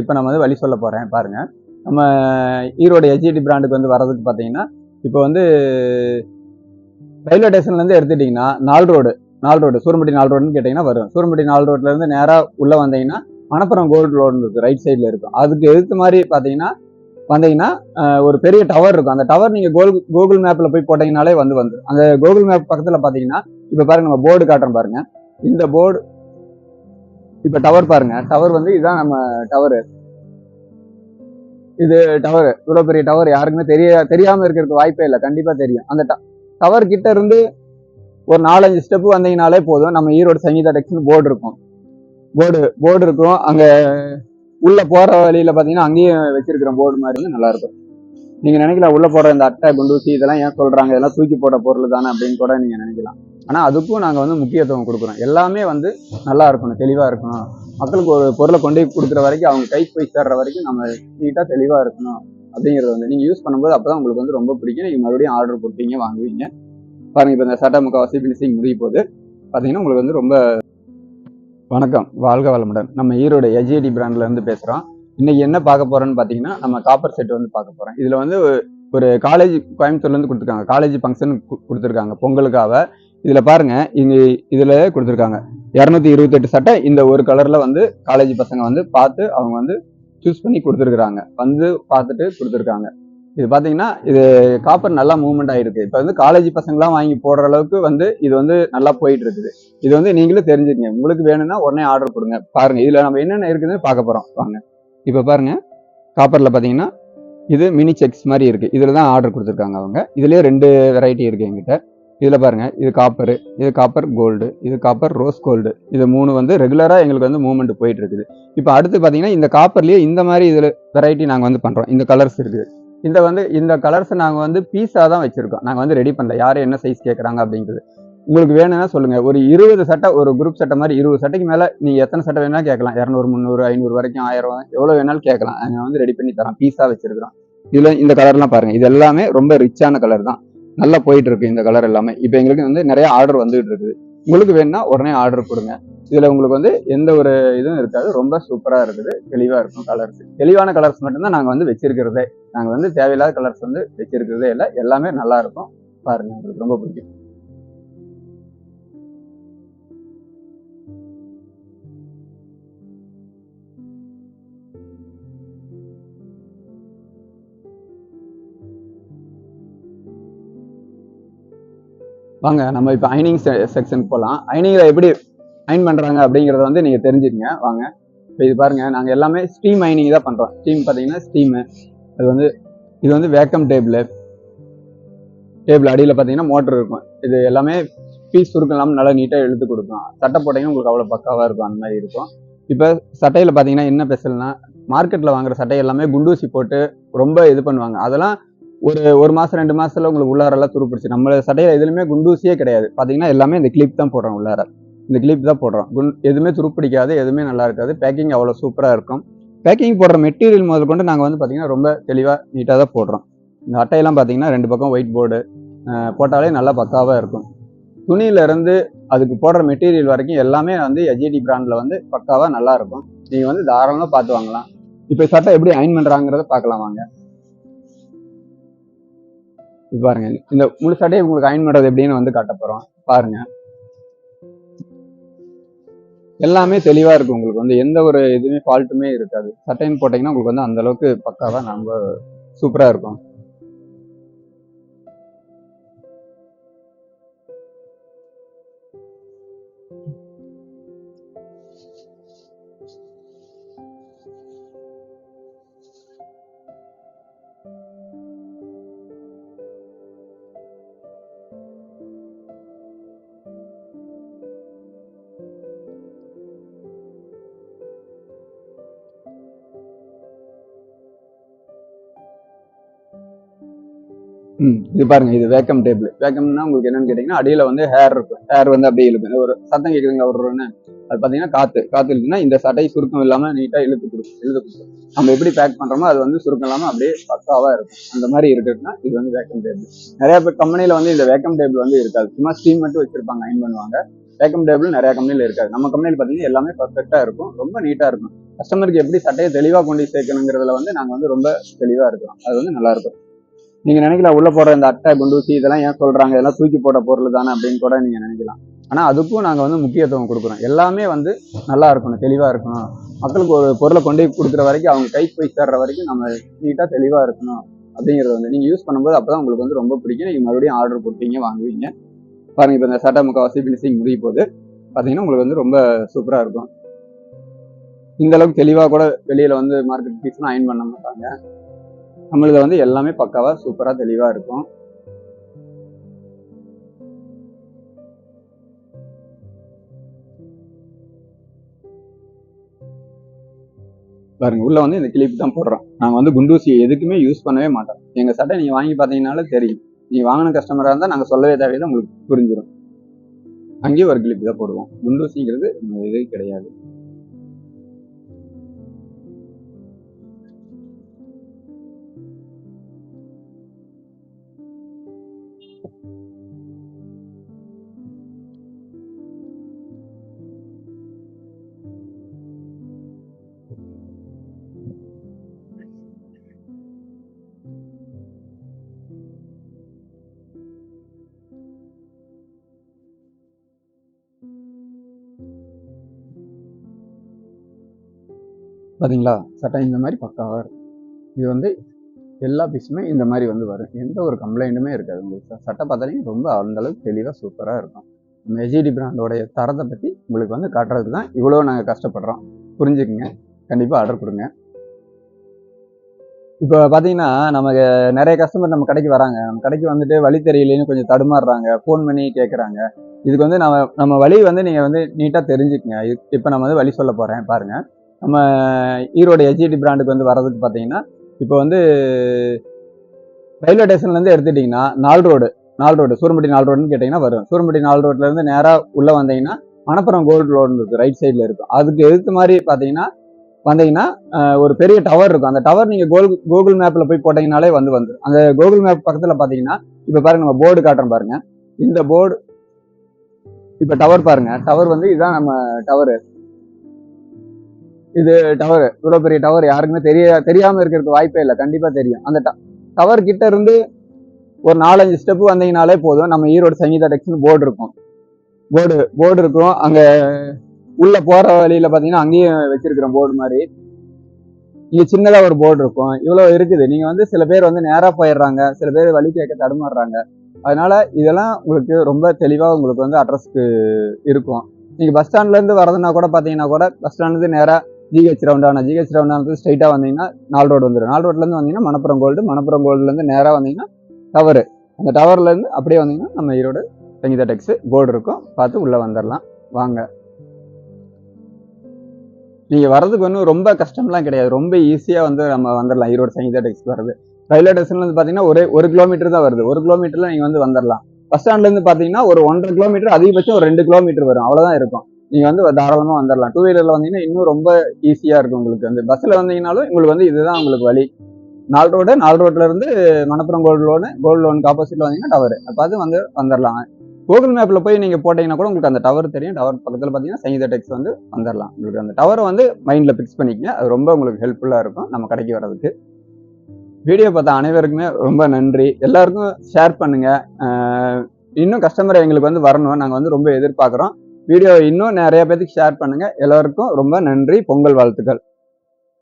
இப்போ நம்ம வந்து வழி சொல்ல போகிறேன் பாருங்க. நம்ம ஈரோடு எச்இடி பிராண்டுக்கு வந்து வர்றதுக்கு பார்த்தீங்கன்னா, இப்போ வந்து ரயில்வே ஸ்டேஷன்லேருந்து எடுத்துட்டிங்கன்னா நால் ரோடு சூரம்பட்டி நால் ரோடுன்னு கேட்டிங்கன்னா வரும். சூரம்பட்டி நால் ரோட்லேருந்து நேராக உள்ளே வந்தீங்கன்னா மணப்புறம் கோல்டு ரோடு இருக்குது, ரைட் சைடில் இருக்கும். அதுக்கு எதிர்த்து மாதிரி பார்த்தீங்கன்னா வந்தீங்கன்னா ஒரு பெரிய டவர் இருக்கும். அந்த டவர் நீங்கள் கூகுள் மேப்பில் போய் போட்டிங்கனாலே வந்துடும். அந்த கூகுள் மேப் பக்கத்தில் பார்த்தீங்கன்னா இப்போ பாருங்க, நம்ம போர்டு காட்டுறோம் பாருங்க. இந்த போர்டு இப்போ டவர் பாருங்க, டவர் வந்து இதுதான் நம்ம டவரு. இது டவர், இவ்வளவு பெரிய டவர் யாருக்குமே தெரியாம இருக்கிறதுக்கு வாய்ப்பே இல்லை, கண்டிப்பா தெரியும். அந்த டவர் கிட்ட இருந்து ஒரு 4-5 ஸ்டெப் வந்தீங்கனாலே போதும், நம்ம ஈரோடு சங்கீதா டெக்ஸ்னு போர்டு இருக்கும். போர்டு இருக்கும். அங்க உள்ள போற வழியில பாத்தீங்கன்னா அங்கேயும் வச்சிருக்கிற போர்டு மாதிரி நல்லா இருக்கும். நீங்க நினைக்கலாம் உள்ள போற இந்த அட்டை குண்டூசி இதெல்லாம் ஏன் சொல்றாங்க, இதெல்லாம் தூக்கி போட பொருள் தானே அப்படின்னு கூட நீங்க நினைக்கலாம். ஆனா அதுக்கும் நாங்க வந்து முக்கியத்துவம் கொடுக்குறோம். எல்லாமே வந்து நல்லா இருக்கணும், தெளிவா இருக்கணும். மக்களுக்கு ஒரு பொருளை கொண்டு கொடுக்குற வரைக்கும், அவங்க கைக்கு போய் சேர்ற வரைக்கும் நம்ம நீட்டா தெளிவா இருக்கணும் அப்படிங்கறது வந்து நீங்க யூஸ் பண்ணும்போது அப்பதான் உங்களுக்கு வந்து ரொம்ப பிடிக்கும். நீங்க மறுபடியும் ஆர்டர் கொடுப்பீங்க, வாங்குவீங்க. பாருங்க, இப்ப இந்த சட்டை முக்கால்வாசி பினிஷிங் முடிய போது பாத்தீங்கன்னா உங்களுக்கு வந்து ரொம்ப. வணக்கம், வாழ்க வளமுடன். நம்ம ஈரோடு எச்இடி பிராண்ட்ல இருந்து பேசுறோம். இன்னைக்கு என்ன பார்க்க போறோம்னு பாத்தீங்கன்னா, நம்ம காப்பர் செட் வந்து பார்க்க போறோம். இதுல வந்து ஒரு காலேஜ் கோயம்புத்தூர்ல இருந்து கொடுத்துருக்காங்க, காலேஜ் ஃபங்க்ஷன் கொடுத்துருக்காங்க பொங்கலுக்காக. இதுல பாருங்க, இதுல கொடுத்துருக்காங்க 228 சட்டை இந்த ஒரு கலர்ல வந்து காலேஜ் பசங்க வந்து பார்த்து அவங்க வந்து சூஸ் பண்ணி கொடுத்துருக்காங்க, வந்து பார்த்துட்டு கொடுத்துருக்காங்க. இது பாத்தீங்கன்னா இது காப்பர் நல்லா மூவ்மெண்ட் ஆயிருக்கு. இப்ப வந்து காலேஜ் பசங்களாம் வாங்கி போடுற அளவுக்கு வந்து இது வந்து நல்லா போயிட்டு இருக்குது. இது வந்து நீங்களும் தெரிஞ்சுக்கங்க, உங்களுக்கு வேணும்னா உடனே ஆர்டர் கொடுங்க. பாருங்க, இதுல நம்ம என்னென்ன இருக்குதுன்னு பார்க்க போறோம் வாங்க. இப்ப பாருங்க, காப்பர்ல பாத்தீங்கன்னா இது மினி செக்ஸ் மாதிரி இருக்கு. இதுலதான் ஆர்டர் கொடுத்துருக்காங்க அவங்க. இதுலயே 2 வெரைட்டி இருக்கு எங்கிட்ட. இதுல பாருங்க, இது காப்பர் கோல்டு, இது காப்பர் ரோஸ் கோல்டு. இது 3 வந்து ரெகுலரா எங்களுக்கு வந்து மூவ்மெண்ட் போயிட்டு இருக்குது. இப்போ அடுத்து பாத்தீங்கன்னா இந்த காப்பர்லயே இந்த மாதிரி இதுல வெரைட்டி நாங்க வந்து பண்றோம். இந்த கலர்ஸ் இருக்குது. இந்த கலர்ஸ் நாங்க வந்து பீஸா தான் வச்சிருக்கோம், நாங்க வந்து ரெடி பண்ணல. யாரு என்ன சைஸ் கேட்கறாங்க அப்படிங்கிறது உங்களுக்கு வேணும்னா சொல்லுங்க. ஒரு 20 சட்டை, ஒரு குரூப் சட்டை மாதிரி 20 சட்டைக்கு மேல நீங்க எத்தனை சட்டை வேணா கேட்கலாம். 200, 300, 500 வரைக்கும், 1000 எவ்வளவு வேணாலும் கேட்கலாம். நாங்க வந்து ரெடி பண்ணி தரோம், பீஸா வச்சிருக்கிறோம். இதுல இந்த கலர்லாம் பாருங்க, இது எல்லாமே ரொம்ப ரிச்சான கலர் தான், நல்லா போயிட்டு இருக்கு இந்த கலர் எல்லாமே. இப்போ எங்களுக்கு வந்து நிறைய ஆர்டர் வந்துட்டு இருக்குது. உங்களுக்கு வேணும்னா உடனே ஆர்டர் கொடுங்க. இதுல உங்களுக்கு வந்து எந்த ஒரு இதுவும் இருக்காது, ரொம்ப சூப்பரா இருக்குது, தெளிவா இருக்கும். கலர்ஸ் தெளிவான கலர்ஸ் மட்டும்தான் நாங்க வந்து வச்சிருக்கிறதே. நாங்க வந்து தேவையில்லாத கலர்ஸ் வந்து வச்சிருக்கிறதே இல்லை, எல்லாமே நல்லா இருக்கும். பாருங்க, உங்களுக்கு ரொம்ப பிடிக்கும். வாங்க, நம்ம இப்போ அயனிங் செக்ஷனுக்கு போகலாம். அயனிங்ல எப்படி அயன் பண்றாங்க அப்படிங்கறத வந்து நீங்க தெரிஞ்சுக்கங்க வாங்க. இப்போ இது பாருங்க, நாங்க எல்லாமே ஸ்டீம் அயனிங் தான் பண்றோம். ஸ்டீம் பாத்தீங்கன்னா ஸ்டீமு, அது வந்து இது வந்து வேக்கம் டேபிள் அடியில் பார்த்தீங்கன்னா மோட்டர் இருக்கும். இது எல்லாமே பீஸ் சுருக்கம் இல்லாமல் நல்லா நீட்டாக இழுத்து கொடுக்கும். சட்டை போட்டிங்கன்னா உங்களுக்கு அவ்வளோ பக்காவாக இருக்கும், அந்த மாதிரி இருக்கும். இப்போ சட்டையில் பார்த்தீங்கன்னா என்ன ஸ்பெஷல்னா, மார்க்கெட்டில் வாங்குற சட்டை எல்லாமே குண்டூசி போட்டு ரொம்ப இது பண்ணுவாங்க. அதெல்லாம் ஒரு மாதம் 2 மாதத்துல உங்களுக்கு உள்ளாரெல்லாம் துருப்பிடிச்சு. நம்ம சட்டையில் எதுலையுமே குண்டூசியே கிடையாது. பார்த்தீங்கன்னா எல்லாமே இந்த கிளிப் தான் போடுறோம், உள்ளார இந்த கிளிப் தான் போடுறோம். எதுவுமே துருப்பிடிக்காது, எதுவுமே நல்லா இருக்காது. பேக்கிங் அவ்வளோ சூப்பராக இருக்கும். பேக்கிங் போடுற மெட்டீரியல் முதல் கொண்டு நாங்கள் வந்து பார்த்தீங்கன்னா ரொம்ப தெளிவாக நீட்டாக தான் போடுறோம். இந்த அட்டையெல்லாம் பார்த்தீங்கன்னா 2 பக்கம் ஒயிட் போர்டு போட்டாலே நல்லா பக்காவாக இருக்கும். துணியில இருந்து அதுக்கு போடுற மெட்டீரியல் வரைக்கும் எல்லாமே வந்து எச்இடி பிராண்ட்ல வந்து பக்காவாக நல்லா இருக்கும். நீங்க வந்து தாராளமாக பார்த்து வாங்கலாம். இப்போ சட்டை எப்படி அயன் பண்றாங்கிறத பார்க்கலாம் வாங்க. பாருங்க, இந்த முழு சட்டையை உங்களுக்கு அயன் பண்றது எப்படின்னு வந்து காட்ட போறோம். பாருங்க, எல்லாமே தெளிவா இருக்கும். உங்களுக்கு வந்து எந்த ஒரு இதுவுமே ஃபால்ட்டுமே இருக்காது. சட்டைன்னு போட்டீங்கன்னா உங்களுக்கு வந்து அந்த அளவுக்கு பக்காவா ரொம்ப சூப்பரா இருக்கும். இது பாருங்க, இது வேக்கம் டேபிள். வேக்கம்னா உங்களுக்கு என்னன்னு கேட்டீங்கன்னா, அடியில வந்து ஹேர் இருக்கும். ஹேர் வந்து அப்படியே இழுக்கும். ஒரு சத்தம் கேட்குதுங்களா ஒருன்னு, அது பாத்தீங்கன்னா காத்து இழுக்குன்னா இந்த சட்டை சுருக்கம் இல்லாம நீட்டா இழுத்து கொடுக்கும். நம்ம எப்படி பேக் பண்றோமோ அது வந்து சுருக்கம் இல்லாம அப்படியே பக்காவா இருக்கும். அந்த மாதிரி இருக்குன்னா இது வந்து வேக்கம் டேபிள். நிறைய பேர் கம்பெனில வந்து இந்த வேக்கம் டேபிள் வந்து இருக்காது, சும்மா ஸ்டீம் மட்டும் வச்சிருப்பாங்க, அயன் பண்ணுவாங்க. வேக்கம் டேபிள் நிறைய கம்பெனில இருக்காது. நம்ம கம்பெனில பாத்தீங்கன்னா எல்லாமே பர்ஃபெக்டா இருக்கும், ரொம்ப நீட்டா இருக்கும். கஸ்டமருக்கு எப்படி சட்டையை தெளிவாக கொண்டு சேர்க்கணுங்கிறதுல வந்து நாங்கள் வந்து ரொம்ப தெளிவாக இருக்கிறோம். அது வந்து நல்லா இருக்கும். நீங்கள் நினைக்கலாம் உள்ள போடுற இந்த அட்டை குண்டூசி இதெல்லாம் ஏன் சொல்கிறாங்க, இதெல்லாம் தூக்கி போட பொருள் தானே அப்படின்னு கூட நீங்கள் நினைக்கலாம். ஆனால் அதுக்கும் நாங்கள் வந்து முக்கியத்துவம் கொடுக்குறோம். எல்லாமே வந்து நல்லா இருக்கணும், தெளிவாக இருக்கணும். மக்களுக்கு ஒரு பொருளை கொண்டு கொடுக்குற வரைக்கும், அவங்க கைக்கு போய் சேர்ற வரைக்கும் நம்ம நீட்டாக தெளிவாக இருக்கணும் அப்படிங்கிறது வந்து நீங்கள் யூஸ் பண்ணும்போது அப்போ தான் உங்களுக்கு வந்து ரொம்ப பிடிக்கும். நீங்கள் மறுபடியும் ஆர்டர் கொடுப்பீங்க, வாங்குவீங்க. பாருங்கள், இப்போ இந்த சட்டை முக்கால்வாசி ஃபினிஷிங் முடிய போது பார்த்தீங்கன்னா உங்களுக்கு வந்து ரொம்ப சூப்பராக இருக்கும். இந்த அளவுக்கு தெளிவாக கூட வெளியில் வந்து மார்க்கெட் பீஸ்லாம் அயன் பண்ண மாட்டாங்க. நம்மளது வந்து எல்லாமே பக்காவாக சூப்பராக தெளிவாக இருக்கும். பாருங்க, உள்ள வந்து இந்த கிளிப் தான் போடுறோம். நாங்கள் வந்து குண்டூசி எதுக்குமே யூஸ் பண்ணவே மாட்டோம். எங்கள் சட்டை நீங்கள் வாங்கி பார்த்தீங்கன்னாலே தெரியும். நீங்கள் வாங்கின கஸ்டமராக இருந்தால் நாங்கள் சொல்லவே தேவையில்லை, உங்களுக்கு புரிஞ்சிடும். அங்கேயும் ஒரு கிளிப் தான் போடுவோம். குண்டூசிங்கிறது இது கிடையாது. பார்த்தீங்களா, சட்டை இந்த மாதிரி பக்காவாக இருக்கும். இது வந்து எல்லா பீஸுமே இந்த மாதிரி வந்து வரும். எந்த ஒரு கம்ப்ளைண்ட்டுமே இருக்காது. உங்களுக்கு சட்டை பார்த்தாலே ரொம்ப அந்தளவுக்கு தெளிவாக சூப்பராக இருக்கும். நம்ம எஜிடி பிராண்டோடைய தரத்தை பற்றி உங்களுக்கு வந்து காட்டுறதுக்கு தான் இவ்வளோ நாங்கள் கஷ்டப்படுறோம். புரிஞ்சுக்குங்க, கண்டிப்பாக ஆர்டர் கொடுங்க. இப்போ பார்த்தீங்கன்னா, நமக்கு நிறைய கஸ்டமர் நம்ம கடைக்கு வராங்க. நம்ம கடைக்கு வந்துட்டு வழி தெரியலேன்னு கொஞ்சம் தடுமாறுறாங்க, ஃபோன் பண்ணி கேட்குறாங்க. இதுக்கு வந்து நம்ம வழி வந்து நீங்கள் வந்து நீட்டாக தெரிஞ்சுக்குங்க. இப்போ நம்ம வந்து வழி சொல்ல போகிறேன் பாருங்கள். நம்ம ஈரோடு எஜிடி பிராண்டுக்கு வந்து வர்றதுக்கு பார்த்தீங்கன்னா, இப்போ வந்து ரயில்வே ஸ்டேஷன்லேருந்து எடுத்துட்டிங்கன்னா 4 ரோடு சூரம்பட்டி 4 ரோடுன்னு கேட்டிங்கன்னா வரும். சூரம்பட்டி 4 ரோட்லேருந்து நேராக உள்ளே வந்தீங்கன்னா மணப்புறம் கோல்டு லோன் இருக்குது, ரைட் சைடில் இருக்கும். அதுக்கு எதிர்த்து மாதிரி பார்த்தீங்கன்னா வந்தீங்கன்னா ஒரு பெரிய டவர் இருக்கும். அந்த டவர் நீங்கள் கூகுள் மேப்பில் போய் போட்டிங்கனாலே வந்துடும். அந்த கூகுள் மேப் பக்கத்தில் பார்த்தீங்கன்னா இப்போ பாருங்கள், நம்ம போர்டு காட்டுறோம் பாருங்கள். இந்த போர்டு இப்போ டவர் பாருங்கள். டவர் வந்து இதுதான் நம்ம டவரு. இது டவர், இவ்வளோ பெரிய டவர் யாருக்குமே தெரியாமல் இருக்கிறதுக்கு வாய்ப்பே இல்லை. கண்டிப்பாக தெரியும். அந்த டவர் கிட்ட இருந்து ஒரு 4-5 ஸ்டெப்பு வந்தீங்கனாலே போதும், நம்ம ஈரோடு சங்கீதா டெக்ஸ்னு போர்டு இருக்கும். போர்டு இருக்கும். அங்கே உள்ள போகிற வழியில் பார்த்தீங்கன்னா அங்கேயும் வச்சிருக்கிறோம் போர்டு மாதிரி. இங்கே சின்னதாக ஒரு போர்டு இருக்கும். இவ்வளோ இருக்குது. நீங்கள் வந்து சில பேர் வந்து நேராக போயிடுறாங்க, சில பேர் வழி கேட்க தடுமாறுறாங்க. அதனால இதெல்லாம் உங்களுக்கு ரொம்ப தெளிவாக உங்களுக்கு வந்து அட்ரஸ்க்கு இருக்கும். நீங்கள் பஸ் ஸ்டாண்ட்லேருந்து வரதுனா கூட பார்த்தீங்கன்னா கூட பஸ் ஸ்டாண்ட்லேருந்து நேராக ஜிஹெச் ரவுண்டான ஸ்ட்ரைட்டாக வந்தீங்கன்னா 4 ரோடு வந்துடும். 4 ரோட்லேருந்து வந்தீங்கன்னா மணப்புறம் கோல்டுலேருந்து நேராக வந்தீங்கன்னா டவரு. அந்த டவர்லேருந்து அப்படியே வந்தீங்கன்னா நம்ம ஈரோடு சங்கீதா டெக்ஸ் போர்டு இருக்கும். பார்த்து உள்ளே வந்துடலாம். வாங்க, நீங்கள் வர்றதுக்கு ஒன்றும் ரொம்ப கஷ்டம்லாம் கிடையாது. ரொம்ப ஈஸியாக வந்து நம்ம வந்துடலாம். ஈரோடு சங்கீதா டெக்ஸ்க்கு வர்றது ரயில்வே ஸ்டேஷன்லேருந்து பார்த்தீங்கன்னா ஒரு கிலோமீட்டர் தான் வருது. 1 கிலோமீட்டரில் நீங்கள் வந்து வந்துடலாம். பஸ் ஸ்டாண்ட்லேருந்து பார்த்தீங்கன்னா ஒரு 1.5 கிலோமீட்டர், அதிகபட்சம் ஒரு 2 கிலோமீட்டர் வரும். அவ்வளோதான் இருக்கும். நீங்கள் வந்து தாராளமாக வந்துடலாம். 2 வீலரில் வந்தீங்கன்னா இன்னும் ரொம்ப ஈஸியாக இருக்கும் உங்களுக்கு. வந்து பஸ்ஸில் வந்தீங்கன்னாலும் உங்களுக்கு வந்து இதுதான் உங்களுக்கு வழி. 4 ரோட்லேருந்து மணப்புறம் கோல்டு லோனுக்கு ஆப்போசிட்டில் வந்தீங்கன்னா டவர். பார்த்து வந்துடலாம். கூகுள் மேப்பில் போய் நீங்கள் போட்டிங்கன்னா கூட உங்களுக்கு அந்த டவர் தெரியும். டவர் பக்கத்தில் பார்த்தீங்கன்னா சங்கீதா டெக்ஸ் வந்து வந்துடலாம். உங்களுக்கு அந்த டவரை வந்து மைண்டில் ஃபிக்ஸ் பண்ணிக்கங்க. அது ரொம்ப உங்களுக்கு ஹெல்ப்ஃபுல்லாக இருக்கும் நம்ம கடைக்கு வர்றதுக்கு. வீடியோ பார்த்த அனைவருக்குமே ரொம்ப நன்றி. எல்லாருக்கும் ஷேர் பண்ணுங்கள். இன்னும் கஸ்டமர் எங்களுக்கு வந்து வரணும், நாங்கள் வந்து ரொம்ப எதிர்பார்க்குறோம். வீடியோ இன்னும் நிறைய பேருக்கு ஷேர் பண்ணுங்கள். எல்லாருக்கும் ரொம்ப நன்றி. பொங்கல் வாழ்த்துக்கள்.